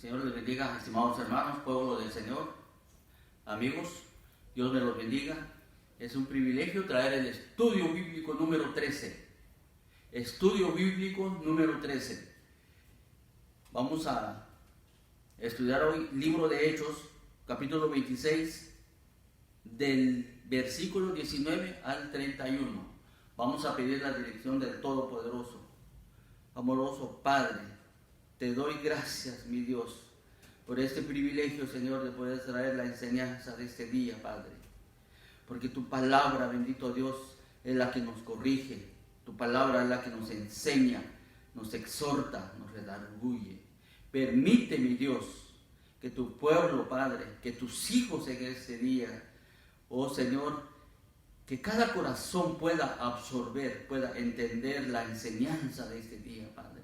Señor les bendiga, estimados hermanos, pueblo del Señor, amigos, Dios me los bendiga. Es un privilegio traer el estudio bíblico número 13. Estudio bíblico número 13. Vamos a estudiar hoy libro de Hechos, capítulo 26, del versículo 19 al 31. Vamos a pedir la dirección del Todopoderoso. Amoroso Padre, te doy gracias, mi Dios, por este privilegio, Señor, de poder traer la enseñanza de este día, Padre. Porque tu palabra, bendito Dios, es la que nos corrige. Tu palabra es la que nos enseña, nos exhorta, nos redarguye. Permite, mi Dios, que tu pueblo, Padre, que tus hijos en este día, oh Señor, que cada corazón pueda absorber, pueda entender la enseñanza de este día, Padre.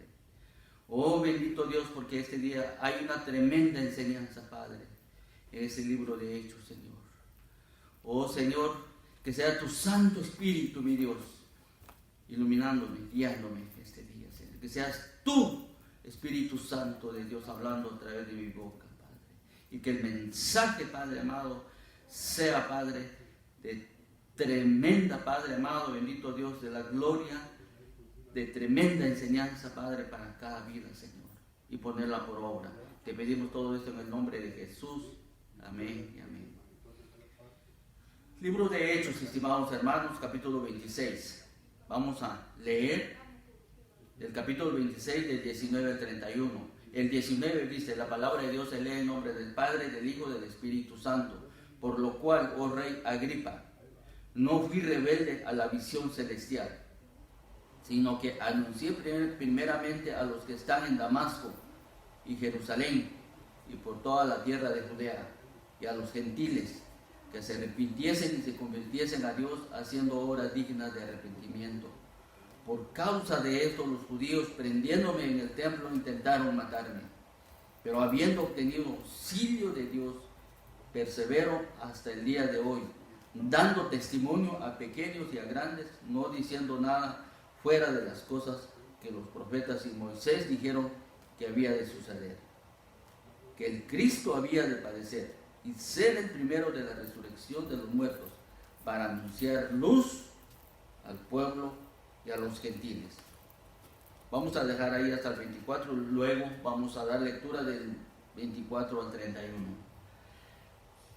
Oh bendito Dios, porque este día hay una tremenda enseñanza, Padre, en ese libro de Hechos, Señor. Oh Señor, que sea tu Santo Espíritu, mi Dios, iluminándome, guiándome este día, Señor. Que seas tú, Espíritu Santo de Dios, hablando a través de mi boca, Padre. Y que el mensaje, Padre amado, sea, Padre, de tremenda, Padre amado, bendito Dios, de la gloria, de tremenda enseñanza, Padre, para cada vida, Señor, y ponerla por obra. Te pedimos todo esto en el nombre de Jesús. Amén y amén. Libro de Hechos, estimados hermanos, capítulo 26. Vamos a leer el capítulo 26 del 19 al 31. El 19 dice: la palabra de Dios se lee en nombre del Padre, del Hijo y del Espíritu Santo. Por lo cual, oh Rey Agripa, no fui rebelde a la visión celestial, sino que anuncié primeramente a los que están en Damasco y Jerusalén y por toda la tierra de Judea, y a los gentiles que se arrepintiesen y se convirtiesen a Dios, haciendo obras dignas de arrepentimiento. Por causa de esto, los judíos, prendiéndome en el templo, intentaron matarme, pero habiendo obtenido auxilio de Dios, persevero hasta el día de hoy, dando testimonio a pequeños y a grandes, no diciendo nada fuera de las cosas que los profetas y Moisés dijeron que había de suceder, que el Cristo había de padecer y ser el primero de la resurrección de los muertos, para anunciar luz al pueblo y a los gentiles. Vamos a dejar ahí hasta el 24, luego vamos a dar lectura del 24 al 31.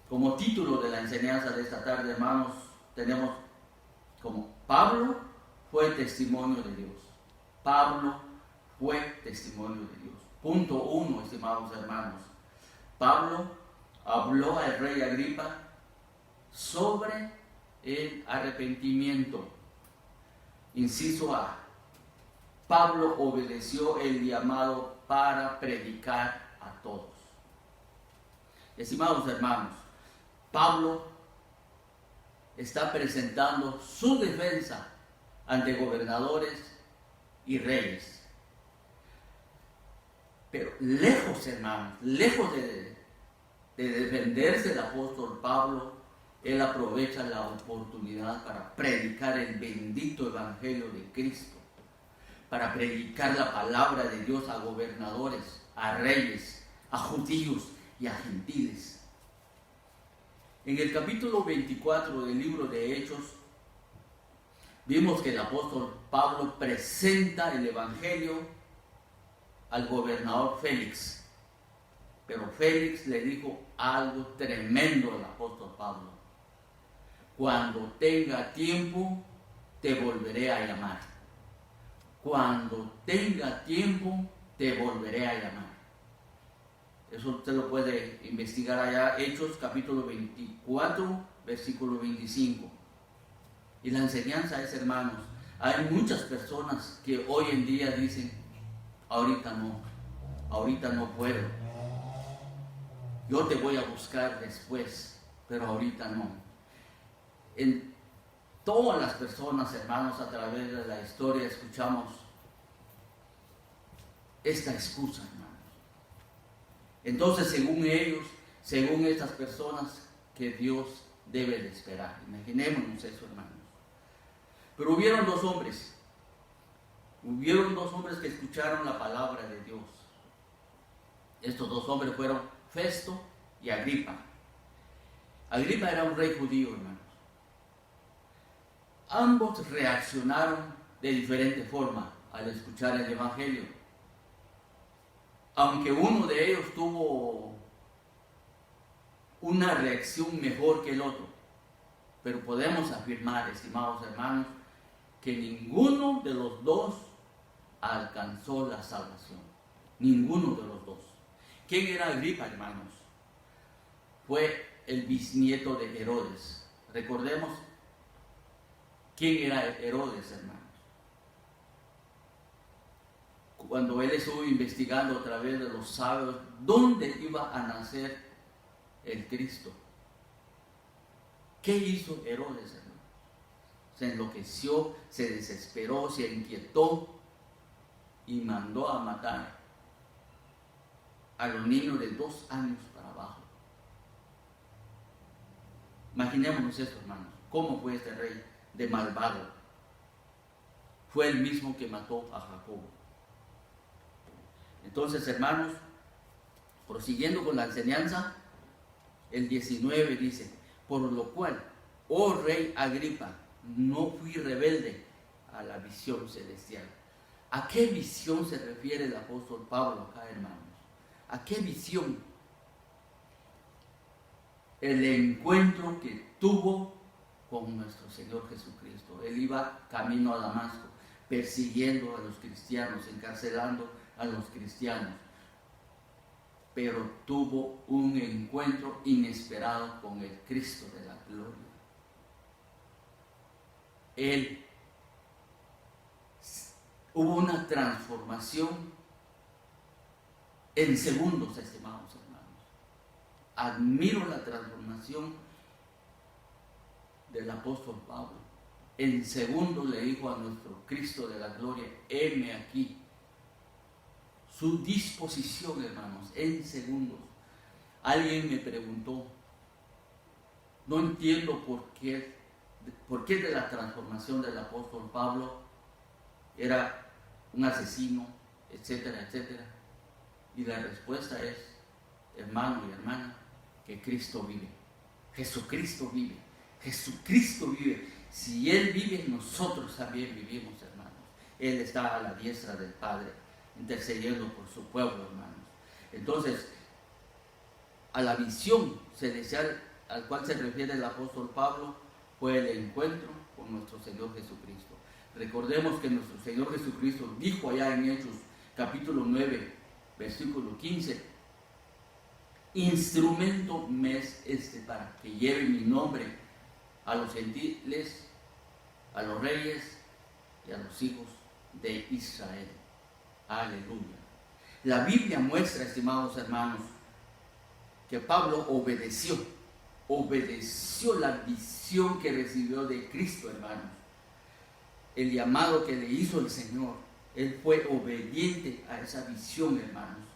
Como título de la enseñanza de esta tarde, hermanos, tenemos como Pablo fue testimonio de Dios. Pablo fue testimonio de Dios. Punto 1, estimados hermanos. Pablo habló al rey Agripa sobre el arrepentimiento. Inciso A. Pablo obedeció el llamado para predicar a todos. Estimados hermanos, Pablo está presentando su defensa ante gobernadores y reyes. Pero lejos, hermanos, lejos de defenderse el apóstol Pablo, él aprovecha la oportunidad para predicar el bendito evangelio de Cristo, para predicar la palabra de Dios a gobernadores, a reyes, a judíos y a gentiles. En el capítulo 24 del libro de Hechos, vimos que el apóstol Pablo presenta el evangelio al gobernador Félix. Pero Félix le dijo algo tremendo al apóstol Pablo: cuando tenga tiempo, te volveré a llamar. Cuando tenga tiempo, te volveré a llamar. Eso usted lo puede investigar allá, Hechos capítulo 24, versículo 25. Y la enseñanza es, hermanos, hay muchas personas que hoy en día dicen: ahorita no puedo. Yo te voy a buscar después, pero ahorita no. En todas las personas, hermanos, a través de la historia escuchamos esta excusa, hermanos. Entonces, según ellos, según estas personas, que Dios debe de esperar. Imaginémonos eso, hermanos. Pero hubieron dos hombres que escucharon la palabra de Dios. Estos dos hombres fueron Festo y Agripa. Agripa era un rey judío, hermanos. Ambos reaccionaron de diferente forma al escuchar el Evangelio. Aunque uno de ellos tuvo una reacción mejor que el otro, pero podemos afirmar, estimados hermanos, que ninguno de los dos alcanzó la salvación. Ninguno de los dos. ¿Quién era Agripa, hermanos? Fue el bisnieto de Herodes. Recordemos quién era Herodes, hermanos. Cuando él estuvo investigando a través de los sabios dónde iba a nacer el Cristo. ¿Qué hizo Herodes, hermanos? Se enloqueció, se desesperó, se inquietó y mandó a matar a los niños de 2 años para abajo. Imaginémonos esto, hermanos. ¿Cómo fue este rey de malvado? Fue el mismo que mató a Jacob. Entonces, hermanos, prosiguiendo con la enseñanza, el 19 dice: por lo cual, oh rey Agripa, no fui rebelde a la visión celestial. ¿A qué visión se refiere el apóstol Pablo acá, hermanos? ¿A qué visión? El encuentro que tuvo con nuestro Señor Jesucristo. Él iba camino a Damasco, persiguiendo a los cristianos, encarcelando a los cristianos, pero tuvo un encuentro inesperado con el Cristo de la gloria. Hubo una transformación en segundos, estimados hermanos. Admiro la transformación del apóstol Pablo. En segundos le dijo a nuestro Cristo de la gloria: heme aquí. Su disposición, hermanos, en segundos. Alguien me preguntó, no entiendo por qué de la transformación del apóstol Pablo era un asesino, etcétera, etcétera. Y la respuesta es, hermano y hermana, que Cristo vive. Jesucristo vive. Jesucristo vive. Si Él vive, nosotros también vivimos, hermanos. Él está a la diestra del Padre, intercediendo por su pueblo, hermanos. Entonces, a la visión celestial al cual se refiere el apóstol Pablo fue el encuentro con nuestro Señor Jesucristo. Recordemos que nuestro Señor Jesucristo dijo allá en Hechos capítulo 9, versículo 15: instrumento me es este para que lleve mi nombre a los gentiles, a los reyes y a los hijos de Israel. Aleluya. La Biblia muestra, estimados hermanos, que Pablo obedeció la visión que recibió de Cristo, hermanos. El llamado que le hizo el Señor, él fue obediente a esa visión, hermanos,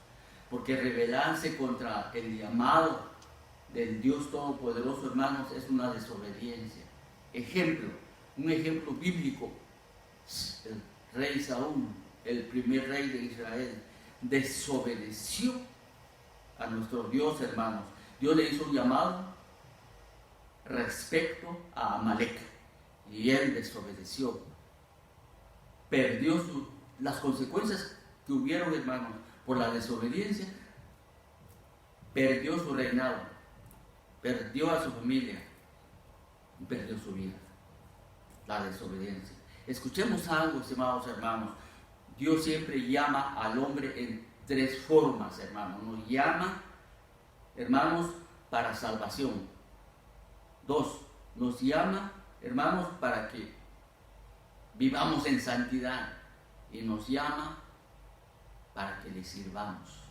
porque rebelarse contra el llamado del Dios Todopoderoso, hermanos, es una desobediencia. Un ejemplo bíblico: el rey Saúl, el primer rey de Israel, desobedeció a nuestro Dios, hermanos. Dios le hizo un llamado respecto a Amalek y él desobedeció. Perdió las consecuencias que hubieron, hermanos, por la desobediencia. Perdió su reinado, perdió a su familia y perdió su vida. La desobediencia. Escuchemos algo, estimados hermanos. Dios siempre llama al hombre en 3 formas, hermanos. Nos llama, hermanos, para salvación. 2, nos llama, hermanos, para que vivamos en santidad. Y nos llama para que le sirvamos.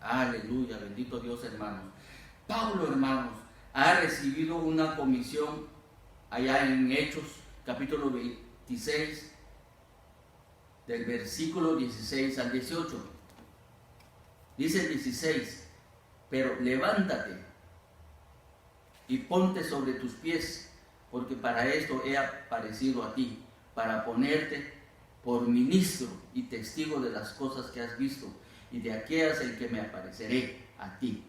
Aleluya, bendito Dios, hermanos. Pablo, hermanos, ha recibido una comisión allá en Hechos, capítulo 26, del versículo 16 al 18. Dice el 16: pero levántate y ponte sobre tus pies, porque para esto he aparecido a ti, para ponerte por ministro y testigo de las cosas que has visto y de aquellas en que me apareceré a ti,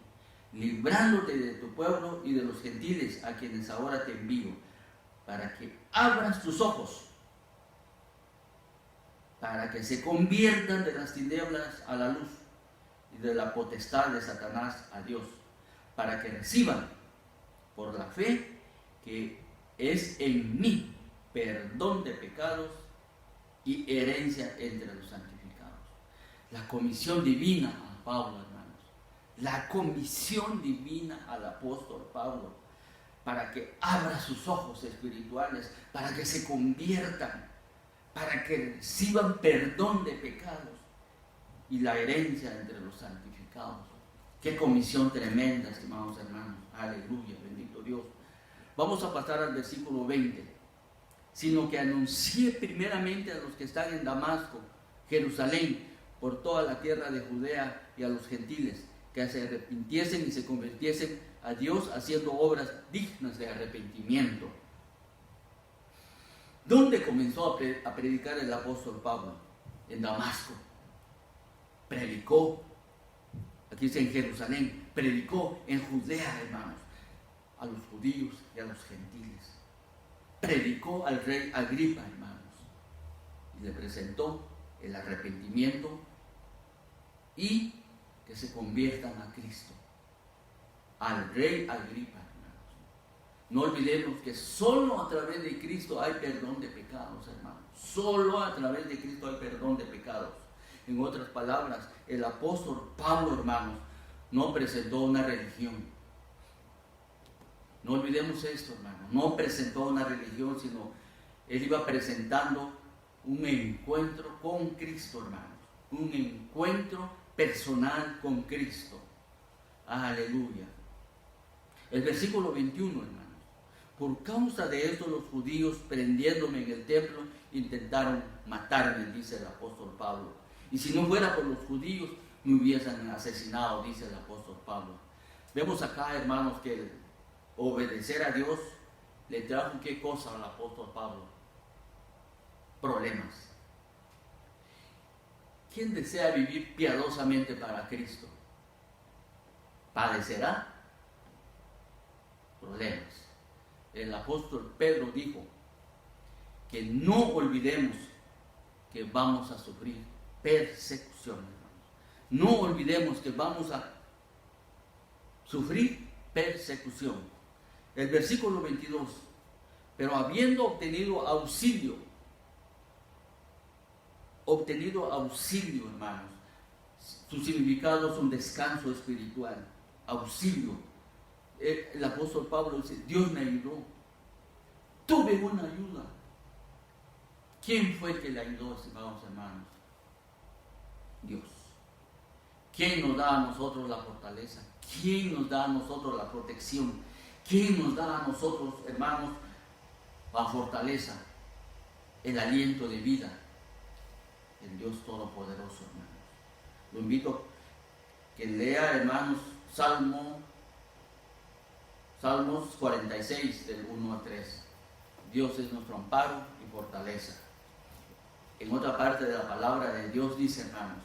librándote de tu pueblo y de los gentiles a quienes ahora te envío, para que abras tus ojos, para que se conviertan de las tinieblas a la luz y de la potestad de Satanás a Dios, para que reciban por la fe que es en mí perdón de pecados y herencia entre los santificados. La comisión divina a Pablo, hermanos, la comisión divina al apóstol Pablo, para que abra sus ojos espirituales, para que se conviertan, para que reciban perdón de pecados y la herencia entre los santificados. Qué comisión tremenda, estimados hermanos. Aleluya, bendito Dios. Vamos a pasar al versículo 20. Sino que anuncié primeramente a los que están en Damasco, Jerusalén, por toda la tierra de Judea y a los gentiles, que se arrepintiesen y se convirtiesen a Dios haciendo obras dignas de arrepentimiento. ¿Dónde comenzó a predicar el apóstol Pablo? En Damasco. Predicó, aquí dice en Jerusalén, predicó en Judea, hermanos, a los judíos y a los gentiles. Predicó al rey Agripa, hermanos, y le presentó el arrepentimiento y que se conviertan a Cristo. Al rey Agripa, hermanos. No olvidemos que solo a través de Cristo hay perdón de pecados, hermanos. Solo a través de Cristo hay perdón de pecados. En otras palabras, el apóstol Pablo, hermanos, no presentó una religión. No olvidemos esto, hermano. No presentó una religión, sino él iba presentando un encuentro con Cristo, hermanos. Un encuentro personal con Cristo. Aleluya. El versículo 21, hermanos. Por causa de esto los judíos, prendiéndome en el templo, intentaron matarme, dice el apóstol Pablo. Y si no fuera por los judíos, me hubiesen asesinado, dice el apóstol Pablo. Vemos acá, hermanos, que obedecer a Dios le trajo ¿qué cosa al apóstol Pablo? Problemas. ¿Quién desea vivir piadosamente para Cristo? ¿Padecerá? Problemas. El apóstol Pedro dijo que no olvidemos que vamos a sufrir persecución, hermanos. No olvidemos que vamos a sufrir persecución. El versículo 22, pero habiendo obtenido auxilio, hermanos, su significado es un descanso espiritual, auxilio. El apóstol Pablo dice, Dios me ayudó, tuve una ayuda. ¿Quién fue el que le ayudó, estimados hermanos? Dios. ¿Quién nos da a nosotros la fortaleza? ¿Quién nos da a nosotros la protección? ¿Quién nos da a nosotros, hermanos, la fortaleza? El aliento de vida. El Dios Todopoderoso, hermanos. Lo invito a que lea, hermanos, Salmos 46, del 1 al 3. Dios es nuestro amparo y fortaleza. En otra parte de la palabra de Dios dice, hermanos,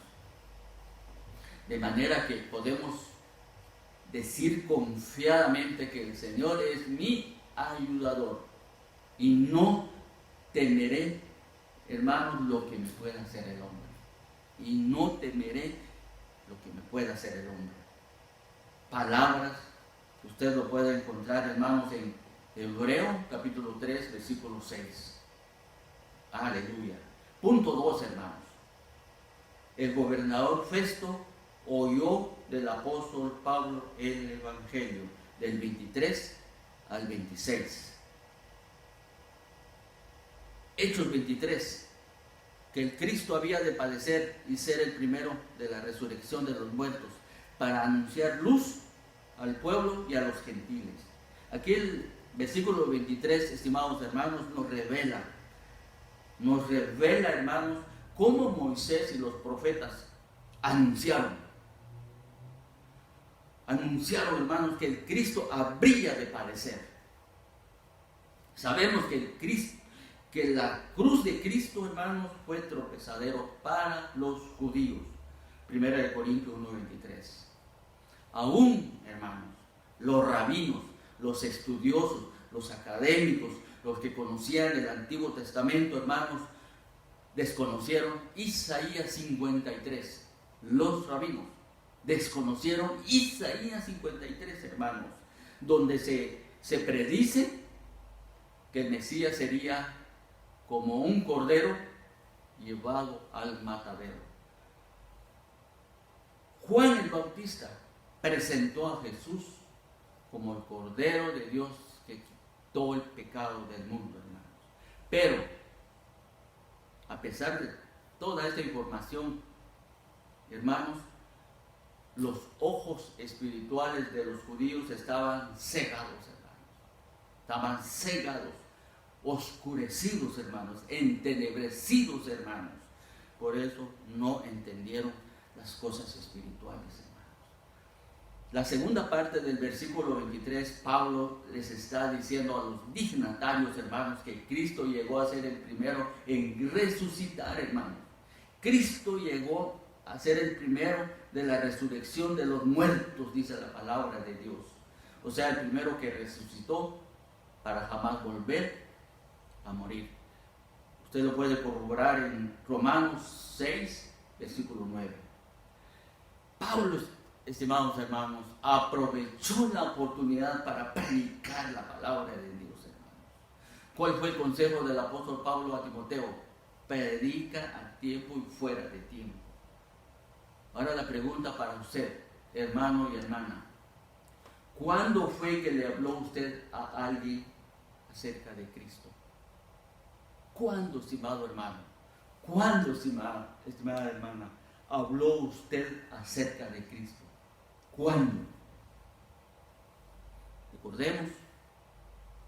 de manera que podemos decir confiadamente que el Señor es mi ayudador y no temeré, hermanos, lo que me pueda hacer el hombre. Y no temeré lo que me pueda hacer el hombre. Palabras, usted lo puede encontrar, hermanos, en Hebreo, capítulo 3, versículo 6. Aleluya. Punto 2, hermanos. El gobernador Festo oyó del apóstol Pablo el Evangelio, del 23 al 26. Hechos 23, que el Cristo había de padecer y ser el primero de la resurrección de los muertos, para anunciar luz al pueblo y a los gentiles. Aquí el versículo 23, estimados hermanos, nos revela, hermanos, cómo Moisés y los profetas anunciaron, hermanos, que el Cristo habría de padecer. Sabemos que la cruz de Cristo, hermanos, fue tropezadero para los judíos, 1 Corintios 1:23. Aún, hermanos, los rabinos, los estudiosos, los académicos, los que conocían el Antiguo Testamento, hermanos, desconocieron Isaías 53. Los rabinos desconocieron Isaías 53, hermanos, donde se predice que el Mesías sería como un cordero llevado al matadero. Juan el Bautista presentó a Jesús como el Cordero de Dios que quitó el pecado del mundo, hermanos. Pero, a pesar de toda esta información, hermanos, los ojos espirituales de los judíos estaban cegados, hermanos. Estaban cegados, oscurecidos, hermanos, entenebrecidos, hermanos. Por eso no entendieron las cosas espirituales, hermanos. La segunda parte del versículo 23, Pablo les está diciendo a los dignatarios, hermanos, que Cristo llegó a ser el primero en resucitar, hermanos. Cristo llegó a ser el primero de la resurrección de los muertos, dice la palabra de Dios. O sea, el primero que resucitó para jamás volver a morir. Usted lo puede corroborar en Romanos 6, versículo 9. Pablo, estimados hermanos, aprovechó la oportunidad para predicar la palabra de Dios, hermanos. ¿Cuál fue el consejo del apóstol Pablo a Timoteo? Predica a tiempo y fuera de tiempo. Ahora la pregunta para usted, hermano y hermana. ¿Cuándo fue que le habló usted a alguien acerca de Cristo? ¿Cuándo, estimado hermano? ¿Cuándo, estimada hermana, habló usted acerca de Cristo? ¿Cuándo? Recordemos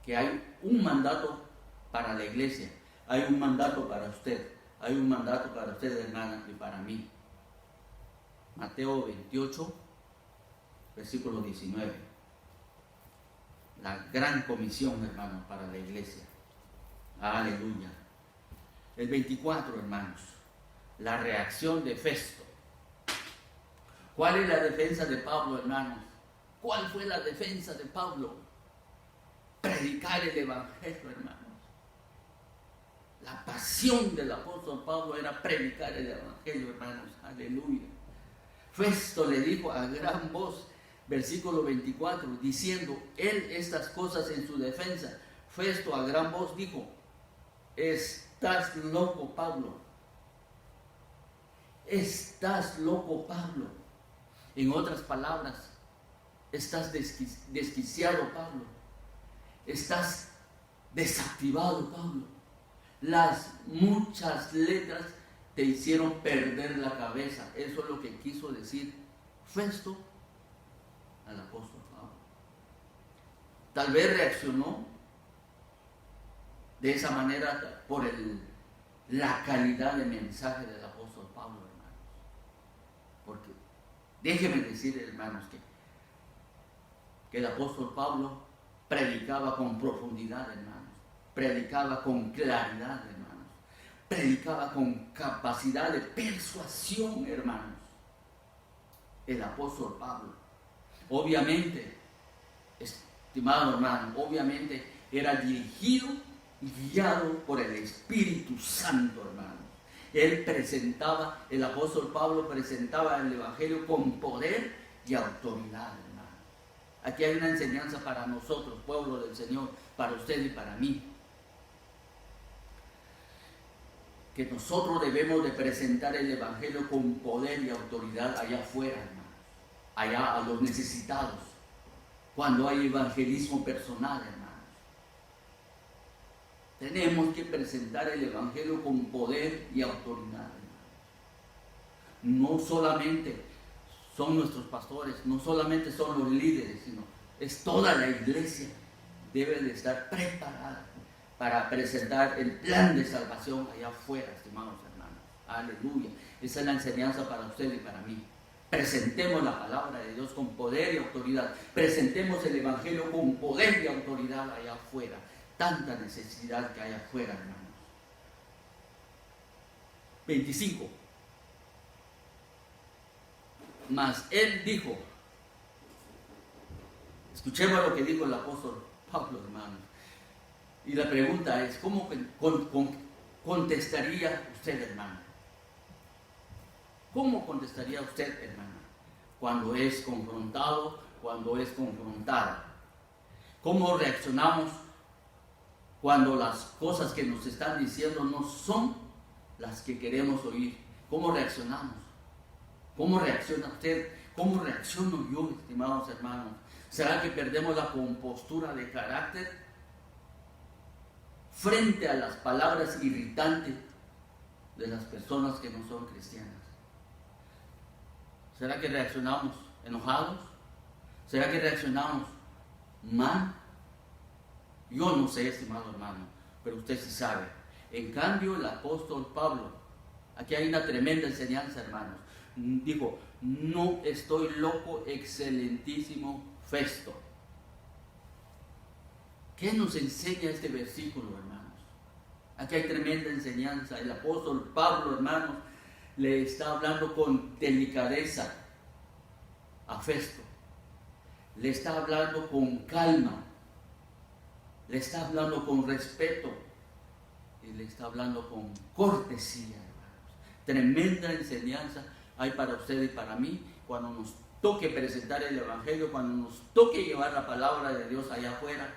que hay un mandato para la iglesia, hay un mandato para usted, hay un mandato para usted, hermana, y para mí. Mateo 28, versículo 19. La gran comisión, hermanos, para la iglesia. Aleluya. El 24, hermanos. La reacción de Festo. ¿Cuál es la defensa de Pablo, hermanos? ¿Cuál fue la defensa de Pablo? Predicar el evangelio, hermanos. La pasión del apóstol Pablo era predicar el evangelio, hermanos. Aleluya. Festo le dijo a gran voz, versículo 24, diciendo él estas cosas en su defensa. Festo a gran voz dijo: estás loco, Pablo. Estás loco, Pablo. En otras palabras, estás desquiciado, Pablo. Estás desactivado, Pablo. Las muchas letras te hicieron perder la cabeza. Eso es lo que quiso decir Festo al apóstol Pablo. Tal vez reaccionó de esa manera por la calidad de mensaje del apóstol Pablo, hermanos. Porque déjenme decir, hermanos, que el apóstol Pablo predicaba con profundidad, hermanos. Predicaba con claridad, hermanos. Predicaba con capacidad de persuasión, hermanos. El apóstol Pablo. Obviamente, estimado hermano, obviamente era dirigido y guiado por el Espíritu Santo, hermano. El apóstol Pablo presentaba el Evangelio con poder y autoridad, hermano. Aquí hay una enseñanza para nosotros, pueblo del Señor, para usted y para mí. Que nosotros debemos de presentar el Evangelio con poder y autoridad allá afuera, hermano. Allá a los necesitados. Cuando hay evangelismo personal, hermano. Tenemos que presentar el Evangelio con poder y autoridad, hermano. No solamente son nuestros pastores, no solamente son los líderes, sino es toda la iglesia debe de estar preparada para presentar el plan de salvación allá afuera, estimados hermanos. Aleluya. Esa es la enseñanza para usted y para mí. Presentemos la palabra de Dios con poder y autoridad. Presentemos el Evangelio con poder y autoridad allá afuera. Tanta necesidad que hay afuera, hermanos. 25. Mas él dijo, escuchemos lo que dijo el apóstol Pablo, hermano. Y la pregunta es, ¿cómo contestaría usted, hermano? ¿Cómo contestaría usted, hermano, cuando es confrontado, cuando es confrontada? ¿Cómo reaccionamos cuando las cosas que nos están diciendo no son las que queremos oír? ¿Cómo reaccionamos? ¿Cómo reacciona usted? ¿Cómo reacciono yo, estimados hermanos? ¿Será que perdemos la compostura de carácter frente a las palabras irritantes de las personas que no son cristianas? ¿Será que reaccionamos enojados? ¿Será que reaccionamos mal? Yo no sé, estimado hermano, pero usted sí sabe. En cambio, el apóstol Pablo, aquí hay una tremenda enseñanza, hermanos. Dijo, no estoy loco, excelentísimo Festo. ¿Qué nos enseña este versículo, hermanos? Aquí hay tremenda enseñanza. El apóstol Pablo, hermanos, le está hablando con delicadeza a Festo. Le está hablando con calma. Le está hablando con respeto. Y le está hablando con cortesía, hermanos. Tremenda enseñanza hay para usted y para mí cuando nos toque presentar el Evangelio, cuando nos toque llevar la palabra de Dios allá afuera.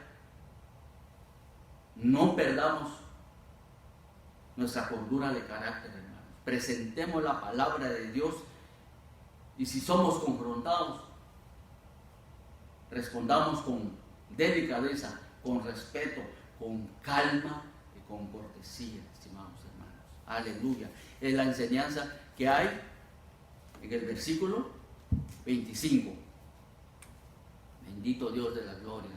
No perdamos nuestra cordura de carácter, hermanos. Presentemos la palabra de Dios y si somos confrontados, respondamos con delicadeza, con respeto, con calma y con cortesía, estimados hermanos. Aleluya. Es la enseñanza que hay en el versículo 25. Bendito Dios de la gloria.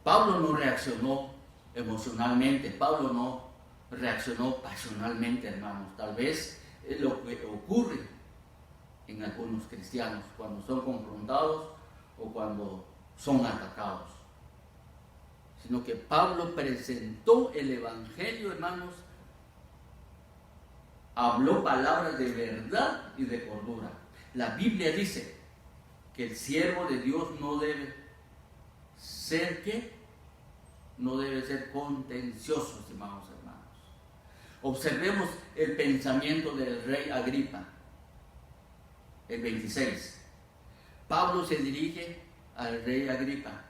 Pablo no reaccionó emocionalmente, Pablo no reaccionó pasionalmente, hermanos. Tal vez es lo que ocurre en algunos cristianos cuando son confrontados o cuando son atacados. Sino que Pablo presentó el Evangelio, hermanos, habló palabras de verdad y de cordura. La Biblia dice que el siervo de Dios no debe ser ¿qué? No debe ser contencioso, estimados hermanos. Observemos el pensamiento del rey Agripa, el 26. Pablo se dirige al rey Agripa.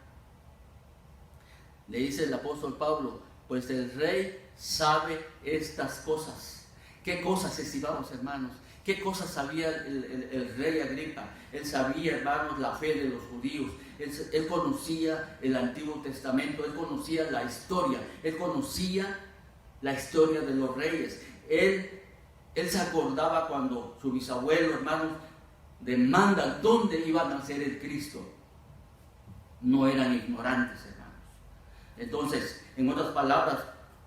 Le dice el apóstol Pablo, pues el rey sabe estas cosas. ¿Qué cosas, estimados hermanos? ¿Qué cosas sabía el rey Agripa? Él sabía, hermanos, la fe de los judíos. Él conocía el Antiguo Testamento, él conocía la historia, él conocía la historia de los reyes. Él se acordaba cuando su bisabuelo, hermanos, demanda dónde iba a nacer el Cristo. No eran ignorantes, hermanos. Entonces, en otras palabras,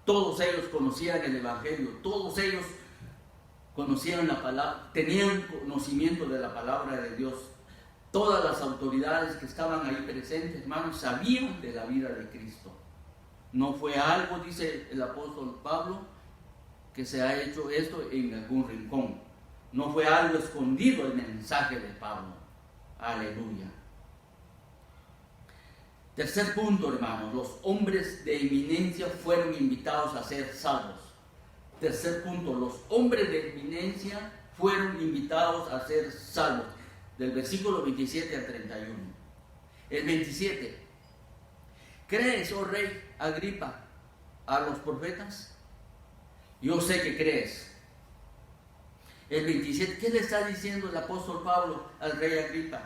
todos ellos conocían el Evangelio, todos ellos conocían la palabra, tenían conocimiento de la palabra de Dios. Todas las autoridades que estaban ahí presentes, hermanos, sabían de la vida de Cristo. No fue algo, dice el apóstol Pablo, que se ha hecho esto en algún rincón. No fue algo escondido el mensaje de Pablo. Aleluya. Tercer punto, hermanos, los hombres de eminencia fueron invitados a ser salvos. Tercer punto, los hombres de eminencia fueron invitados a ser salvos. Del versículo 27 al 31. El 27. ¿Crees, oh rey Agripa, a los profetas? Yo sé que crees. El 27. ¿Qué le está diciendo el apóstol Pablo al rey Agripa?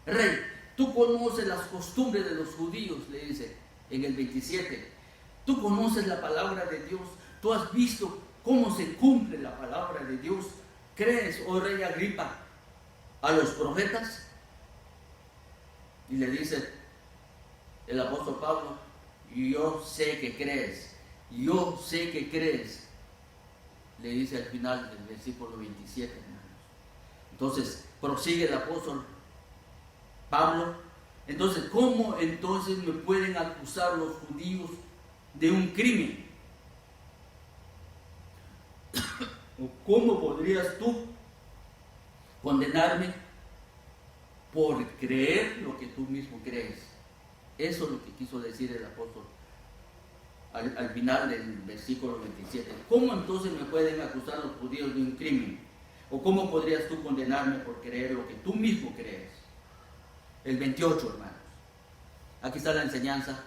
Rey, tú conoces las costumbres de los judíos, le dice en el 27. Tú conoces la palabra de Dios. Tú has visto cómo se cumple la palabra de Dios. ¿Crees, oh rey Agripa, a los profetas? Y le dice el apóstol Pablo, yo sé que crees, yo sé que crees. Le dice al final del versículo 27, hermanos. Entonces, prosigue el apóstol Pablo. Entonces, ¿cómo entonces me pueden acusar los judíos de un crimen? ¿O cómo podrías tú Condenarme por creer lo que tú mismo crees. Eso es lo que quiso decir el apóstol al final del versículo 27. ¿Cómo entonces me pueden acusar los judíos de un crimen? ¿O cómo podrías tú condenarme por creer lo que tú mismo crees? El 28, hermanos. Aquí está la enseñanza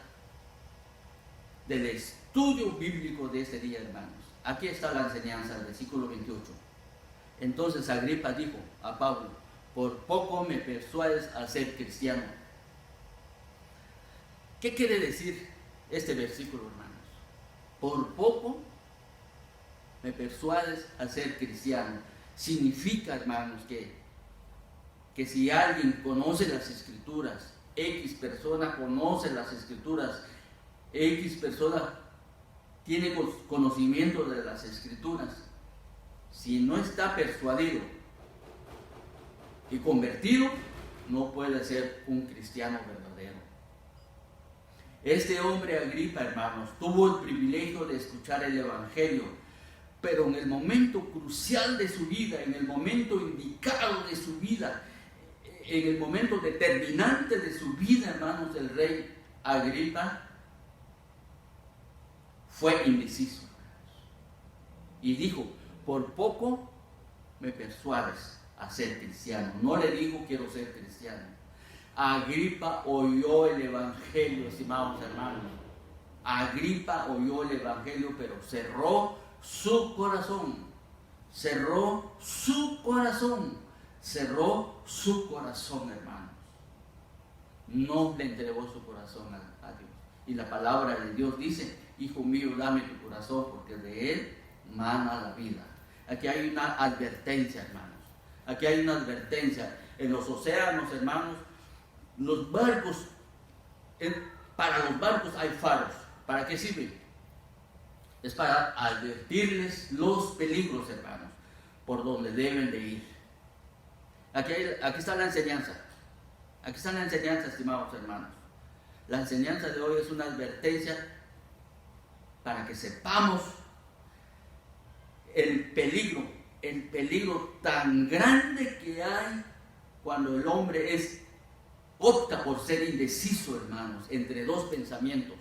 del estudio bíblico de este día, hermanos. Aquí está la enseñanza, el versículo 28. Entonces Agripa dijo a Pablo: por poco me persuades a ser cristiano. ¿Qué quiere decir este versículo, hermanos? Por poco me persuades a ser cristiano. Significa, hermanos, que si alguien conoce las Escrituras, X persona conoce las Escrituras, X persona tiene conocimiento de las Escrituras, si no está persuadido y convertido, no puede ser un cristiano verdadero. Este hombre Agripa, hermanos, tuvo el privilegio de escuchar el Evangelio, pero en el momento crucial de su vida, en el momento indicado de su vida, en el momento determinante de su vida, hermanos, del rey Agripa fue indeciso y dijo: por poco me persuades a ser cristiano. No le dijo: quiero ser cristiano. Agripa oyó el Evangelio, estimados hermanos. Agripa oyó el Evangelio, pero cerró su corazón. Cerró su corazón. Cerró su corazón, hermanos. No le entregó su corazón a Dios. Y la palabra de Dios dice: hijo mío, dame tu corazón, porque de él mana la vida. Aquí hay una advertencia, hermanos. Aquí hay una advertencia. En los océanos, hermanos, los barcos, para los barcos hay faros. ¿Para qué sirven? Es para advertirles los peligros, hermanos, por donde deben de ir. Aquí está la enseñanza. Aquí está la enseñanza, estimados hermanos. La enseñanza de hoy es una advertencia para que sepamos el peligro tan grande que hay cuando el hombre opta por ser indeciso, hermanos, entre dos pensamientos: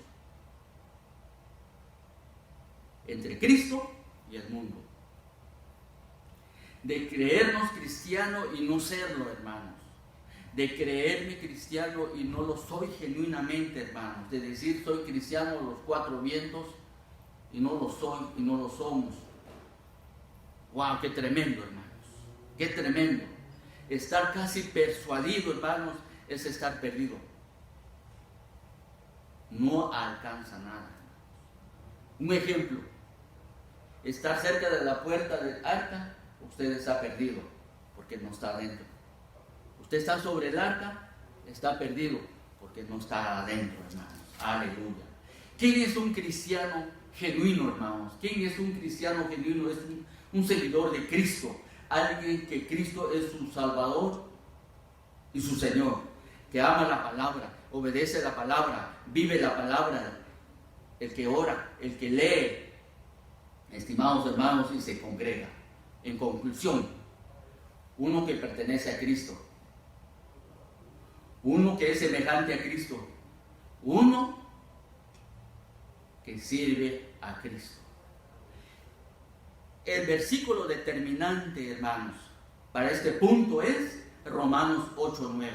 entre Cristo y el mundo. De creernos cristiano y no serlo, hermanos. De creerme cristiano y no lo soy genuinamente, hermanos. De decir soy cristiano a los cuatro vientos y no lo soy y no lo somos. ¡Wow! ¡Qué tremendo, hermanos! ¡Qué tremendo! Estar casi persuadido, hermanos, es estar perdido. No alcanza nada. Un ejemplo: estar cerca de la puerta del arca, usted está perdido porque no está adentro. Usted está sobre el arca, está perdido porque no está adentro, hermanos. Aleluya. ¿Quién es un cristiano genuino, hermanos? ¿Quién es un cristiano genuino? Es un seguidor de Cristo, alguien que Cristo es su Salvador y su Señor, que ama la palabra, obedece la palabra, vive la palabra, el que ora, el que lee, estimados hermanos, y se congrega. En conclusión, uno que pertenece a Cristo, uno que es semejante a Cristo, uno que sirve a Cristo. El versículo determinante, hermanos, para este punto es Romanos 8:9.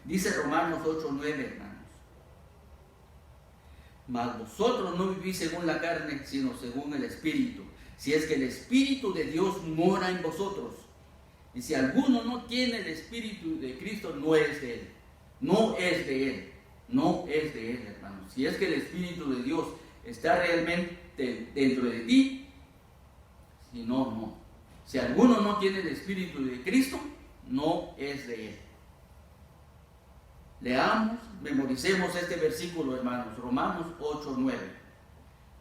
Dice Romanos 8:9, hermanos: mas vosotros no vivís según la carne, sino según el Espíritu, si es que el Espíritu de Dios mora en vosotros. Y si alguno no tiene el Espíritu de Cristo, no es de él. No es de él. No es de él, hermanos. Si es que el Espíritu de Dios está realmente dentro de ti, si no, no. Si alguno no tiene el Espíritu de Cristo, no es de él. Leamos, memoricemos este versículo, hermanos. Romanos 8:9.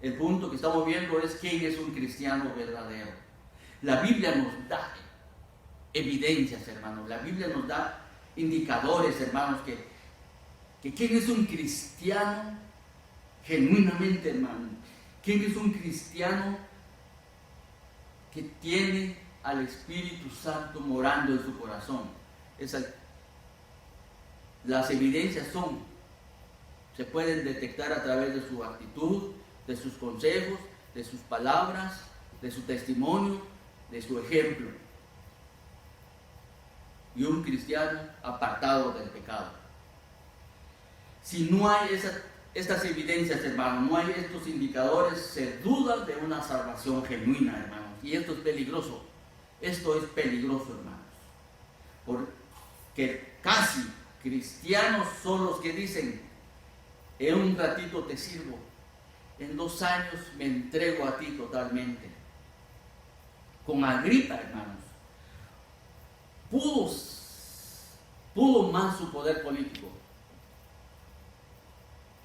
El punto que estamos viendo es quién es un cristiano verdadero. La Biblia nos da evidencias, hermanos. La Biblia nos da indicadores, hermanos, que quién es un cristiano genuinamente, hermano. ¿Quién es un cristiano que tiene al Espíritu Santo morando en su corazón. Las evidencias se pueden detectar a través de su actitud, de sus consejos, de sus palabras, de su testimonio, de su ejemplo. Y un cristiano apartado del pecado. Si no hay estas evidencias, hermanos, no hay estos indicadores, se duda de una salvación genuina, hermanos. Y esto es peligroso. Esto es peligroso, hermanos. Porque casi cristianos son los que dicen: en un ratito te sirvo, en 2 años me entrego a ti totalmente. Con Agripa, hermanos, pudo más su poder político.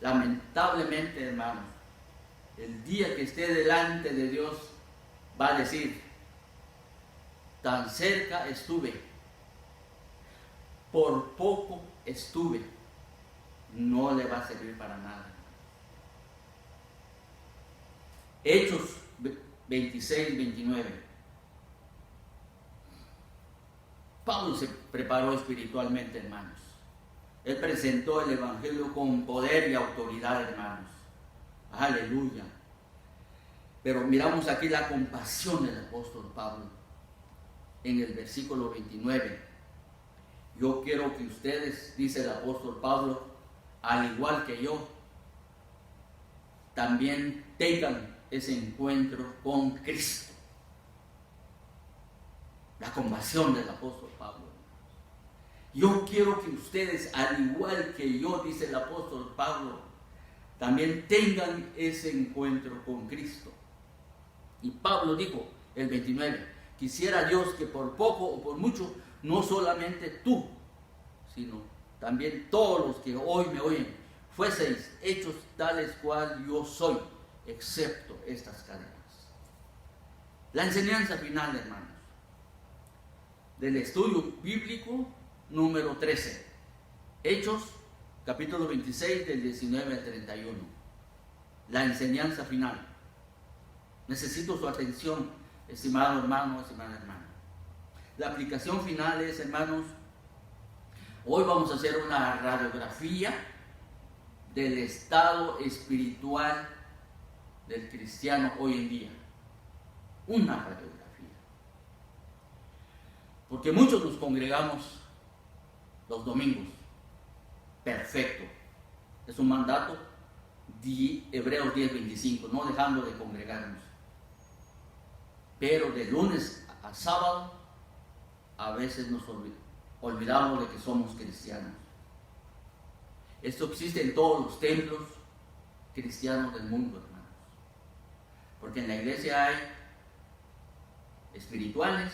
Lamentablemente, hermanos, el día que esté delante de Dios va a decir: tan cerca estuve, por poco estuve. No le va a servir para nada. Hechos 26, 29. Pablo se preparó espiritualmente, hermanos. Él presentó el Evangelio con poder y autoridad, hermanos. Aleluya. Pero miramos aquí la compasión del apóstol Pablo en el versículo 29. Yo quiero que ustedes, dice el apóstol Pablo, al igual que yo, también tengan ese encuentro con Cristo. La compasión del apóstol Pablo. Yo quiero que ustedes, al igual que yo, dice el apóstol Pablo, también tengan ese encuentro con Cristo. Y Pablo dijo, el 29, quisiera Dios que por poco o por mucho, no solamente tú, sino también todos los que hoy me oyen, fueseis hechos tales cual yo soy, excepto estas cadenas. La enseñanza final, hermanos, del estudio bíblico número 13. Hechos, capítulo 26, del 19 al 31. La enseñanza final. Necesito su atención, estimado hermano, estimada hermana. La aplicación final es, hermanos, hoy vamos a hacer una radiografía del estado espiritual del cristiano hoy en día. Una radiografía. Porque muchos nos congregamos los domingos. Perfecto. Es un mandato de Hebreos 10:25, no dejando de congregarnos. Pero de lunes a sábado, a veces nos olvidamos de que somos cristianos. Esto existe en todos los templos cristianos del mundo, hermanos. Porque en la iglesia hay espirituales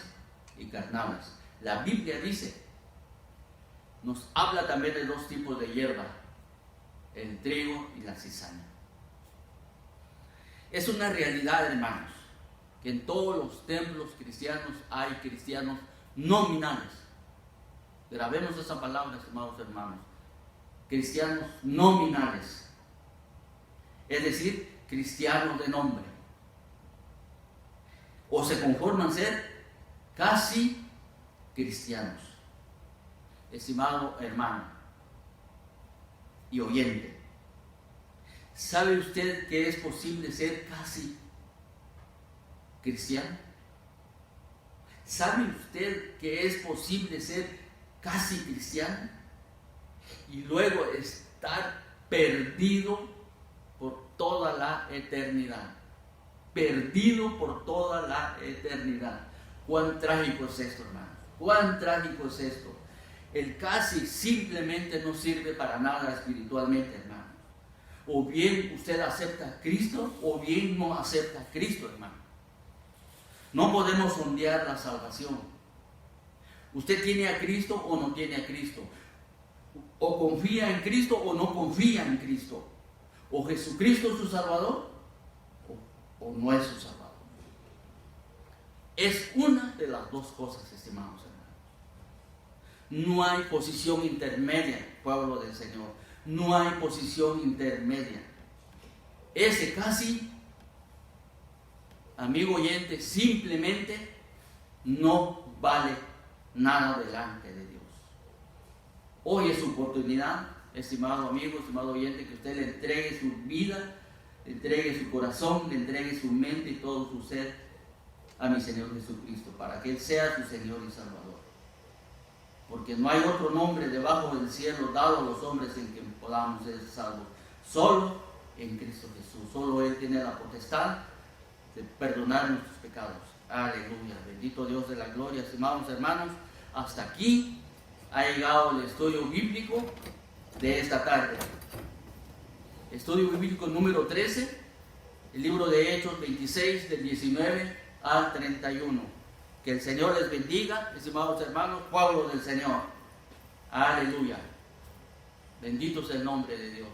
y carnales. La Biblia dice, nos habla también de 2 tipos de hierba, el trigo y la cizaña. Es una realidad, hermanos, que en todos los templos cristianos hay cristianos nominales. Grabemos esa palabra, estimados hermanos. Cristianos nominales. Es decir, cristianos de nombre. O se conforman ser casi cristianos. Estimado hermano y oyente, ¿sabe usted que es posible ser casi cristiano? ¿Sabe usted que es posible ser casi cristiano y luego estar perdido por toda la eternidad? Perdido por toda la eternidad. Cuán trágico es esto, hermano. Cuán trágico es esto. El casi simplemente no sirve para nada espiritualmente, hermano. O bien usted acepta a Cristo, o bien no acepta a Cristo, hermano. No podemos sondear la salvación. Usted tiene a Cristo o no tiene a Cristo. O confía en Cristo o no confía en Cristo. O Jesucristo es su Salvador o no es su Salvador. Es una de las 2 cosas, estimados hermanos. No hay posición intermedia, pueblo del Señor. No hay posición intermedia. Ese casi, amigo oyente, simplemente no vale nada delante de Dios. Hoy es su oportunidad, estimado amigo, estimado oyente, que usted le entregue su vida, le entregue su corazón, le entregue su mente y todo su ser a mi Señor Jesucristo, para que Él sea su Señor y Salvador. Porque no hay otro nombre debajo del cielo dado a los hombres en que podamos ser salvos. Solo en Cristo Jesús. Solo Él tiene la potestad de perdonar nuestros pecados. Aleluya. Bendito Dios de la gloria. Estimados hermanos, hasta aquí ha llegado el estudio bíblico de esta tarde. Estudio bíblico número 13, el libro de Hechos 26, del 19 al 31. Que el Señor les bendiga, estimados hermanos, pueblo del Señor. Aleluya. Bendito es el nombre de Dios.